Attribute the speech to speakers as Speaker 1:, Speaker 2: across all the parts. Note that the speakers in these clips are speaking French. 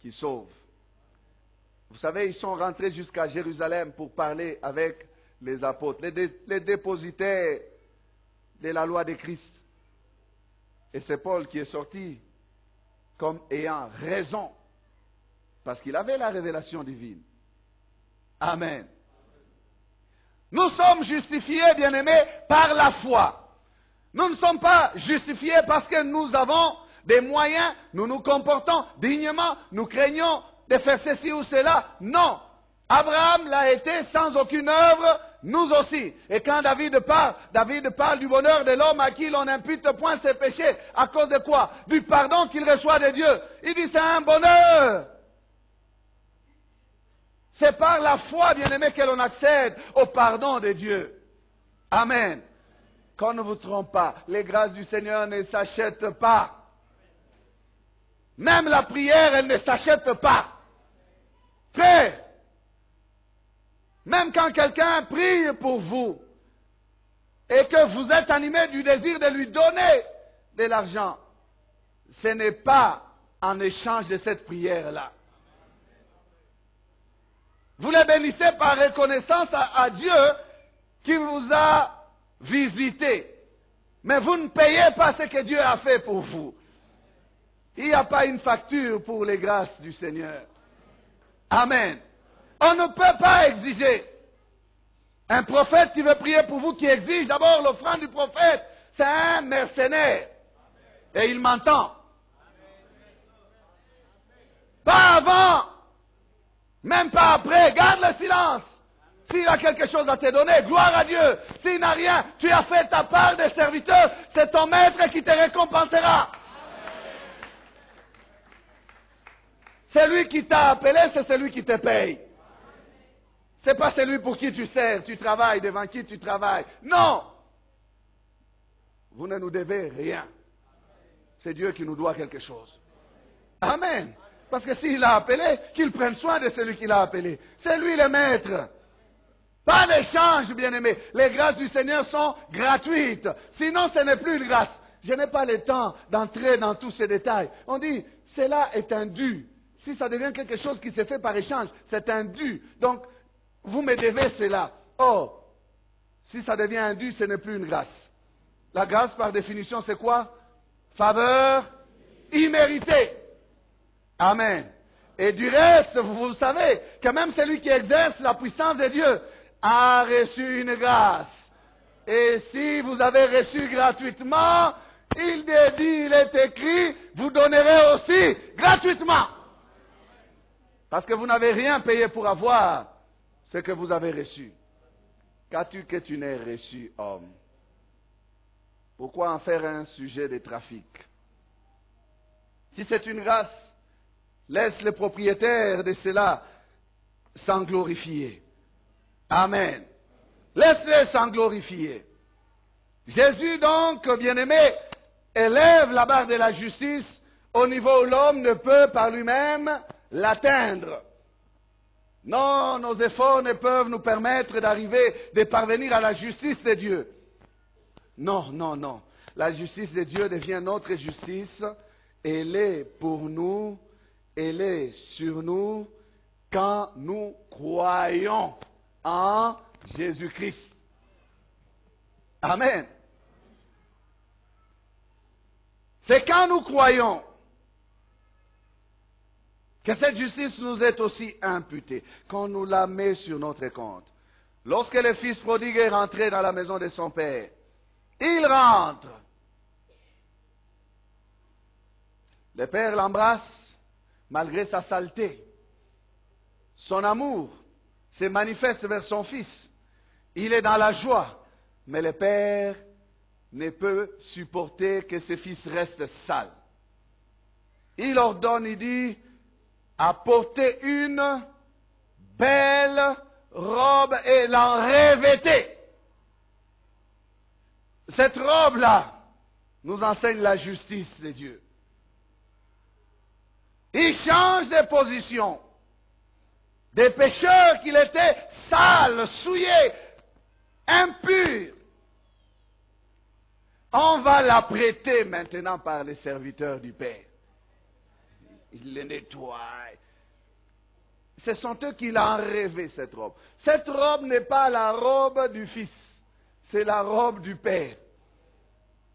Speaker 1: qui sauve. Vous savez, ils sont rentrés jusqu'à Jérusalem pour parler avec les apôtres, les dépositaires de la loi de Christ. Et c'est Paul qui est sorti comme ayant raison, parce qu'il avait la révélation divine. Amen. Nous sommes justifiés, bien-aimés, par la foi. Nous ne sommes pas justifiés parce que nous avons des moyens, nous nous comportons dignement, nous craignons de faire ceci ou cela. Non. Abraham l'a été sans aucune œuvre, nous aussi. Et quand David parle du bonheur de l'homme à qui l'on n'impute point ses péchés. À cause de quoi? Du pardon qu'il reçoit de Dieu. Il dit c'est un bonheur. C'est par la foi, bien-aimé, que l'on accède au pardon de Dieu. Amen. Qu'on ne vous trompe pas, les grâces du Seigneur ne s'achètent pas. Même la prière, elle ne s'achète pas. Frère, même quand quelqu'un prie pour vous et que vous êtes animé du désir de lui donner de l'argent, ce n'est pas en échange de cette prière-là. Vous les bénissez par reconnaissance à Dieu qui vous a visité. Mais vous ne payez pas ce que Dieu a fait pour vous. Il n'y a pas une facture pour les grâces du Seigneur. Amen. On ne peut pas exiger. Un prophète qui veut prier pour vous, qui exige d'abord l'offrande du prophète, c'est un mercenaire. Et il m'entend. Pas avant, même pas après, garde le silence. S'il a quelque chose à te donner, gloire à Dieu. S'il n'a rien, tu as fait ta part de serviteur, c'est ton maître qui te récompensera. C'est lui qui t'a appelé, c'est celui qui te paye. C'est pas celui pour qui tu sers, tu travailles, devant qui tu travailles. Non! Vous ne nous devez rien. C'est Dieu qui nous doit quelque chose. Amen. Parce que s'il l'a appelé, qu'il prenne soin de celui qui l'a appelé. C'est lui le maître. Pas d'échange, bien-aimé. Les grâces du Seigneur sont gratuites. Sinon, ce n'est plus une grâce. Je n'ai pas le temps d'entrer dans tous ces détails. On dit, cela est un dû. Si ça devient quelque chose qui se fait par échange, c'est un dû. Donc, vous me devez cela. Or, si ça devient un dû, ce n'est plus une grâce. La grâce, par définition, c'est quoi? Faveur imméritée. Amen. Et du reste, vous savez que même celui qui exerce la puissance de Dieu a reçu une grâce. Et si vous avez reçu gratuitement, il est écrit, vous donnerez aussi gratuitement. Parce que vous n'avez rien payé pour avoir ce que vous avez reçu. Qu'as-tu que tu n'aies reçu, homme? Pourquoi en faire un sujet de trafic? Si c'est une grâce, laisse le propriétaire de cela s'en glorifier. Amen. Laisse-le s'en glorifier. Jésus donc, bien-aimé, élève la barre de la justice au niveau où l'homme ne peut par lui-même l'atteindre. Non, nos efforts ne peuvent nous permettre de parvenir à la justice de Dieu. Non, non, non. La justice de Dieu devient notre justice. Elle est pour nous, elle est sur nous quand nous croyons en Jésus-Christ. Amen. C'est quand nous croyons que cette justice nous est aussi imputée, qu'on nous la met sur notre compte. Lorsque le fils prodigue est rentré dans la maison de son père, il rentre. Le père l'embrasse malgré sa saleté. Son amour se manifeste vers son fils. Il est dans la joie, mais le père ne peut supporter que ses fils restent sales. Il ordonne, il dit, apportez une belle robe et l'en revêtez. Cette robe-là nous enseigne la justice de Dieu. Il change de position. Des pécheurs qu'il était sales, souillés, impurs. On va l'apprêter maintenant par les serviteurs du Père. il les nettoie. Ce sont eux qui l'ont rêvé, cette robe. Cette robe n'est pas la robe du Fils, c'est la robe du Père.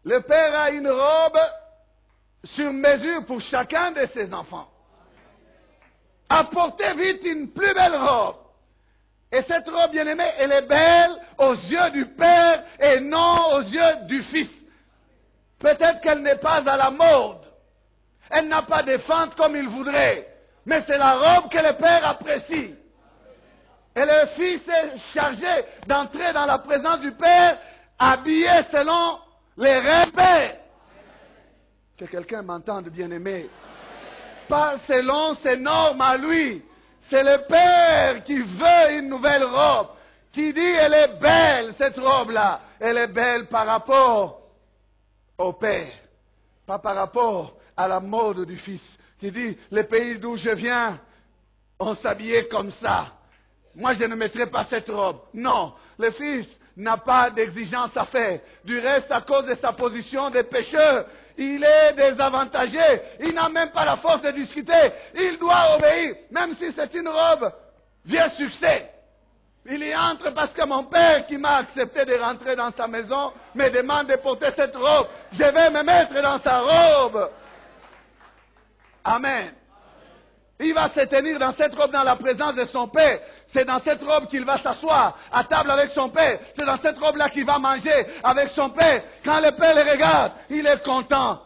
Speaker 1: Le Père a une robe sur mesure pour chacun de ses enfants. Apportez vite une plus belle robe. Et cette robe, bien-aimée, elle est belle aux yeux du Père et non aux yeux du Fils. Peut-être qu'elle n'est pas à la mode. Elle n'a pas de fente comme il voudrait. Mais c'est la robe que le Père apprécie. Et le Fils est chargé d'entrer dans la présence du Père, habillé selon les rêves du Père. Que quelqu'un m'entende, bien-aimé. Pas selon ses normes à lui. C'est le Père qui veut une nouvelle robe. Qui dit, elle est belle, cette robe-là. Elle est belle par rapport au Père. Pas par rapport à la mode du Fils. Qui dit, le pays d'où je viens, on s'habillait comme ça. Moi, je ne mettrai pas cette robe. Non, le Fils n'a pas d'exigence à faire. Du reste, à cause de sa position de pécheur, il est désavantagé. Il n'a même pas la force de discuter. Il doit obéir, même si c'est une robe vieux succès. Il y entre parce que mon père qui m'a accepté de rentrer dans sa maison me demande de porter cette robe. Je vais me mettre dans sa robe. Amen. Il va se tenir dans cette robe dans la présence de son Père. C'est dans cette robe qu'il va s'asseoir à table avec son Père. C'est dans cette robe-là qu'il va manger avec son Père. Quand le Père le regarde, il est content.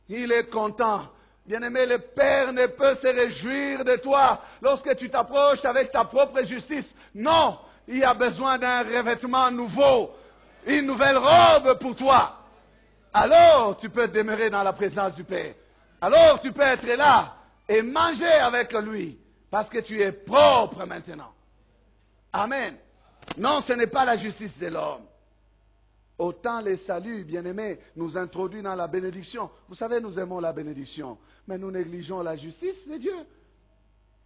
Speaker 1: Il est content. Bien-aimé, le Père ne peut se réjouir de toi lorsque tu t'approches avec ta propre justice. Non, il y a besoin d'un revêtement nouveau, une nouvelle robe pour toi. Alors, tu peux demeurer dans la présence du Père. Alors, tu peux être là et manger avec lui, parce que tu es propre maintenant. Amen. Non, ce n'est pas la justice de l'homme. Autant les saluts, bien-aimés, nous introduit dans la bénédiction. Vous savez, nous aimons la bénédiction, mais nous négligeons la justice de Dieu.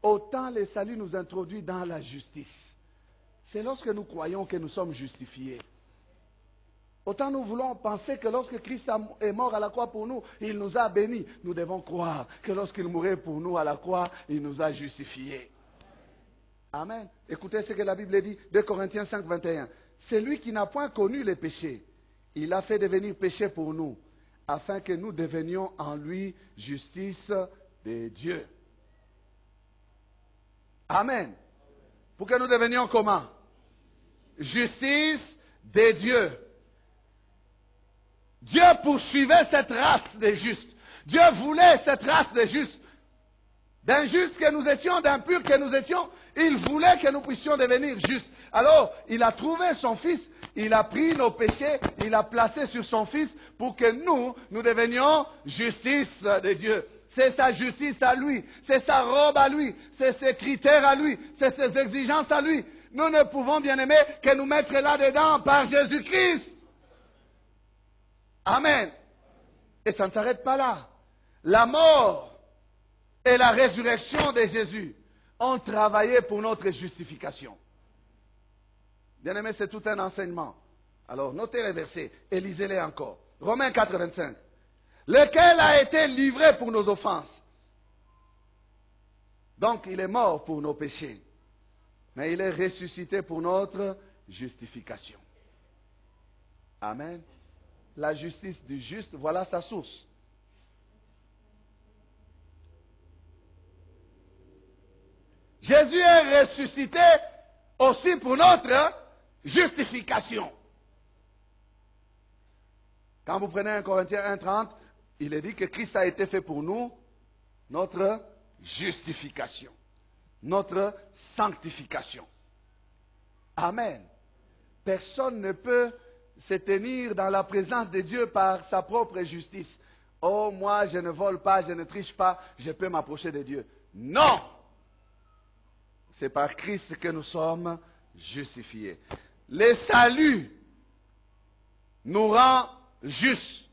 Speaker 1: Autant les saluts nous introduit dans la justice. C'est lorsque nous croyons que nous sommes justifiés. Autant nous voulons penser que lorsque Christ est mort à la croix pour nous, il nous a bénis. Nous devons croire que lorsqu'il mourait pour nous à la croix, il nous a justifiés. Amen. Écoutez ce que la Bible dit, 2 Corinthiens 5, 21. C'est lui qui n'a point connu les péchés. Il a fait devenir péché pour nous, afin que nous devenions en lui justice de Dieu. Amen. Pour que nous devenions comment? Justice de Dieu. Dieu poursuivait cette race des justes. Dieu voulait cette race des justes. D'injustes que nous étions, d'impurs que nous étions, il voulait que nous puissions devenir justes. Alors, il a trouvé son Fils, il a pris nos péchés, il a placé sur son Fils pour que nous devenions justice de Dieu. C'est sa justice à lui, c'est sa robe à lui, c'est ses critères à lui, c'est ses exigences à lui. Nous ne pouvons, bien aimer, que nous mettre là-dedans par Jésus-Christ. Amen. Et ça ne s'arrête pas là. La mort et la résurrection de Jésus ont travaillé pour notre justification. Bien aimé, c'est tout un enseignement. Alors, notez les versets et lisez-les encore. Romains 4, 25. Lequel a été livré pour nos offenses. Donc, il est mort pour nos péchés. Mais il est ressuscité pour notre justification. Amen. La justice du juste, voilà sa source. Jésus est ressuscité aussi pour notre justification. Quand vous prenez 1 Corinthiens 1,30, il est dit que Christ a été fait pour nous notre justification, notre sanctification. Amen. Personne ne peut se tenir dans la présence de Dieu par sa propre justice. Oh, moi, je ne vole pas, je ne triche pas, je peux m'approcher de Dieu. Non! C'est par Christ que nous sommes justifiés. Le salut nous rend justes,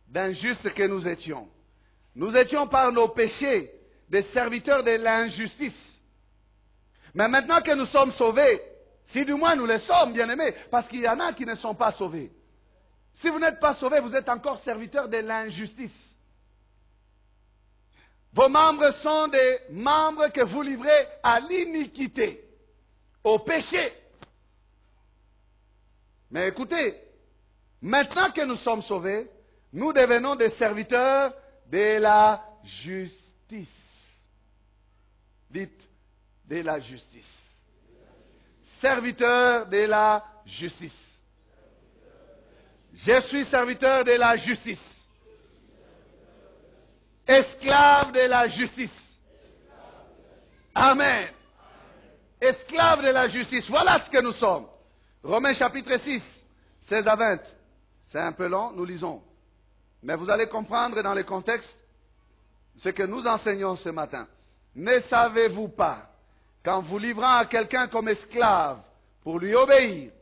Speaker 1: d'injustes que nous étions. Nous étions par nos péchés des serviteurs de l'injustice. Mais maintenant que nous sommes sauvés, si du moins nous le sommes, bien-aimés, parce qu'il y en a qui ne sont pas sauvés. Si vous n'êtes pas sauvés, vous êtes encore serviteurs de l'injustice. Vos membres sont des membres que vous livrez à l'iniquité, au péché. Mais écoutez, maintenant que nous sommes sauvés, nous devenons des serviteurs de la justice. Dites, de la justice. Serviteur de la justice. Je suis serviteur de la justice. Esclave de la justice. Amen. Esclave de la justice. Voilà ce que nous sommes. Romains chapitre 6, 16 à 20. C'est un peu long, nous lisons. Mais vous allez comprendre dans le contexte ce que nous enseignons ce matin. Ne savez-vous pas qu'en vous livrant à quelqu'un comme esclave pour lui obéir,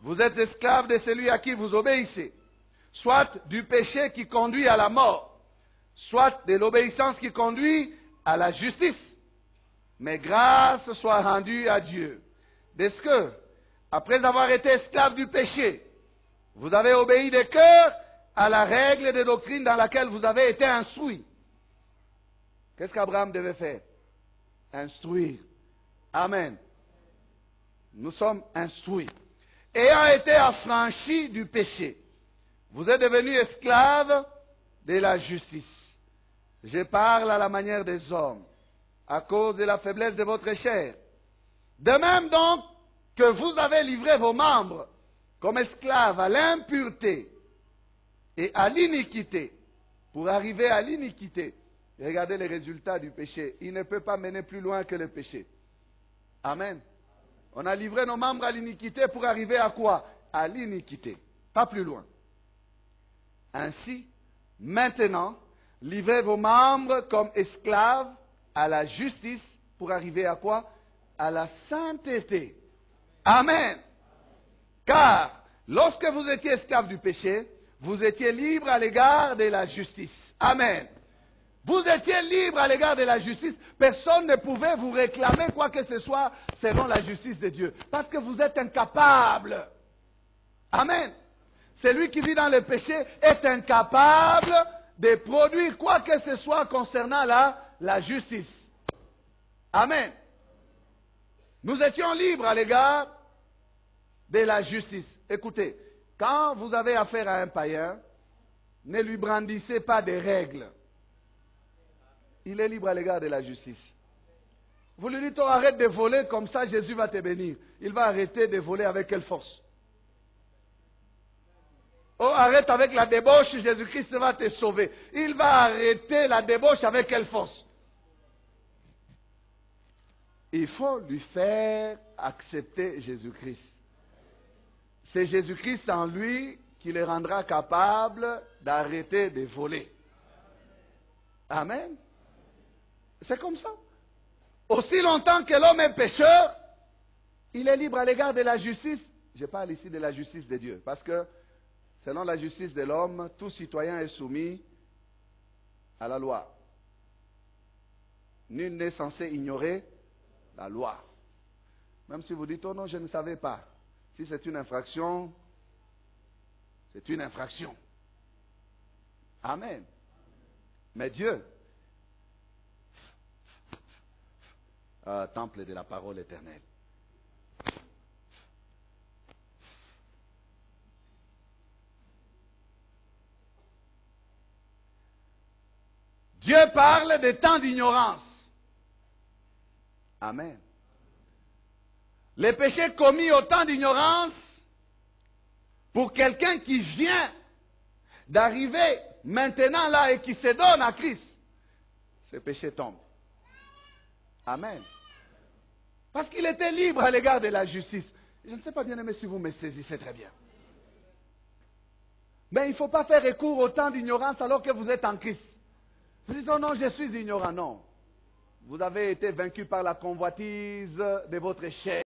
Speaker 1: vous êtes esclave de celui à qui vous obéissez, soit du péché qui conduit à la mort, soit de l'obéissance qui conduit à la justice. Mais grâce soit rendue à Dieu, de ce que, après avoir été esclave du péché, vous avez obéi de cœur à la règle de doctrine dans laquelle vous avez été instruit. Qu'est-ce qu'Abraham devait faire? Instruire. Amen. Nous sommes instruits. Ayant été affranchis du péché, vous êtes devenus esclaves de la justice. Je parle à la manière des hommes, à cause de la faiblesse de votre chair. De même donc que vous avez livré vos membres comme esclaves à l'impureté et à l'iniquité, pour arriver à l'iniquité. Regardez les résultats du péché. Il ne peut pas mener plus loin que le péché. Amen. On a livré nos membres à l'iniquité pour arriver à quoi? À l'iniquité. Pas plus loin. Ainsi, maintenant, livrez vos membres comme esclaves à la justice pour arriver à quoi? À la sainteté. Amen. Car, lorsque vous étiez esclaves du péché, vous étiez libres à l'égard de la justice. Amen. Vous étiez libre à l'égard de la justice. Personne ne pouvait vous réclamer quoi que ce soit selon la justice de Dieu. Parce que vous êtes incapable. Amen. Celui qui vit dans le péché est incapable de produire quoi que ce soit concernant la justice. Amen. Nous étions libres à l'égard de la justice. Écoutez, quand vous avez affaire à un païen, ne lui brandissez pas des règles. Il est libre à l'égard de la justice. Vous lui dites, oh, arrête de voler, comme ça Jésus va te bénir. Il va arrêter de voler avec quelle force? Oh, arrête avec la débauche, Jésus-Christ va te sauver. Il va arrêter la débauche avec quelle force? Il faut lui faire accepter Jésus-Christ. C'est Jésus-Christ en lui qui le rendra capable d'arrêter de voler. Amen. C'est comme ça. Aussi longtemps que l'homme est pécheur, il est libre à l'égard de la justice. Je parle ici de la justice de Dieu. Parce que, selon la justice de l'homme, tout citoyen est soumis à la loi. Nul n'est censé ignorer la loi. Même si vous dites, oh non, je ne savais pas. Si c'est une infraction, c'est une infraction. Amen. Mais Dieu, temple de la parole éternelle. Dieu parle des temps d'ignorance. Amen. Les péchés commis au temps d'ignorance, pour quelqu'un qui vient d'arriver maintenant là et qui se donne à Christ, ce péché tombe. Amen. Parce qu'il était libre à l'égard de la justice. Je ne sais pas, bien aimé, si vous me saisissez très bien. Mais il ne faut pas faire recours au temps d'ignorance alors que vous êtes en Christ. Vous dites, oh non, je suis ignorant. Non. Vous avez été vaincu par la convoitise de votre chair.